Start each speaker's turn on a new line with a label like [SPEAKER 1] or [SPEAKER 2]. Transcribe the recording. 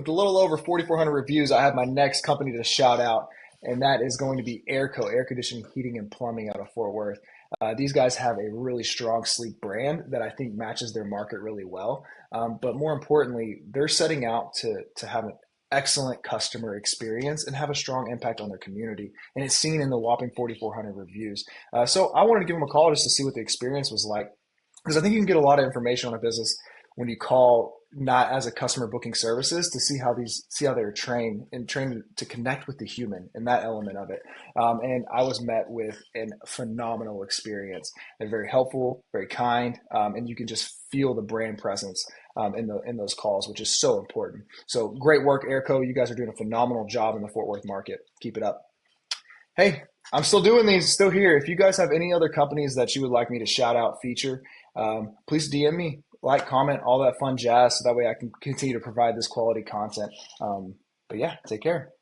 [SPEAKER 1] With a little over 4,400 reviews, I have my next company to shout out, and that is going to be AirCo, Air Conditioning, Heating, and Plumbing out of Fort Worth. These guys have a really strong, sleek brand that I think matches their market really well. But more importantly, they're setting out to have an excellent customer experience and have a strong impact on their community. And it's seen in the whopping 4,400 reviews. So I wanted to give them a call just to see what the experience was like because I think you can get a lot of information on a business when you call not as a customer booking services to see how they're trained and trained to connect with the human and that element of it. And I was met with a phenomenal experience. They're very helpful, very kind, and you can just feel the brand presence in those calls, which is so important. So great work, Airco. You guys are doing a phenomenal job in the Fort Worth market. Keep it up. Hey, I'm still doing these, still here. If you guys have any other companies that you would like me to shout out, feature, please DM me, like, comment, all that fun jazz, so that way I can continue to provide this quality content. But yeah, take care.